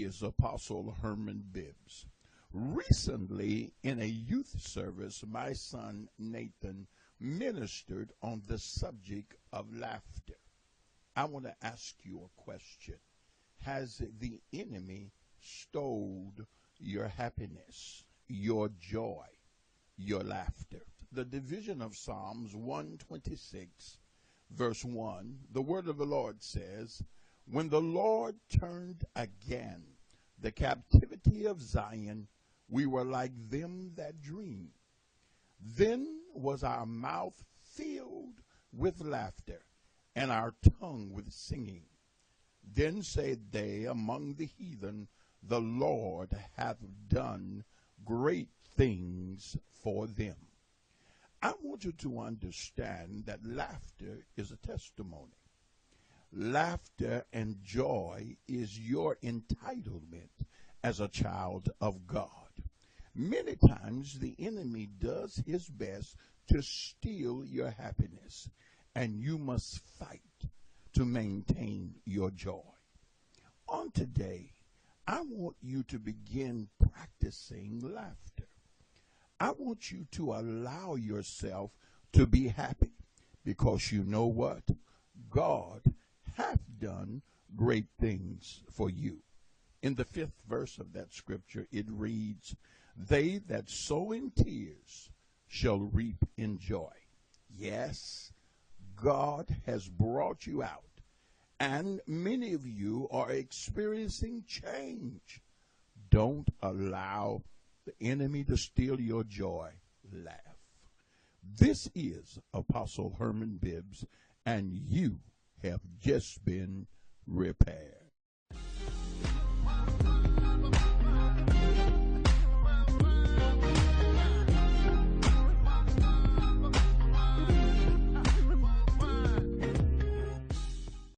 is Apostle Herman Bibbs. Recently, in a youth service, my son Nathan ministered on the subject of laughter. I want to ask you a question. Has the enemy stole your happiness, your joy, your laughter? The division of Psalms 126, verse 1, the word of the Lord says, "When the Lord turned again the captivity of Zion, we were like them that dream. Then was our mouth filled with laughter, and our tongue with singing. Then said they among the heathen, The Lord hath done great things for them." I want you to understand that laughter is a testimony. Laughter and joy is your entitlement as a child of God. Many times the enemy does his best to steal your happiness, and you must fight to maintain your joy. On today, I want you to begin practicing laughter. I want you to allow yourself to be happy, because you know what? God hath done great things for you. In the 5th verse of that scripture, it reads, "They that sow in tears shall reap in joy." Yes, God has brought you out, and many of you are experiencing change. Don't allow the enemy to steal your joy. Laugh. This is Apostle Herman Bibbs, and you have just been repaired.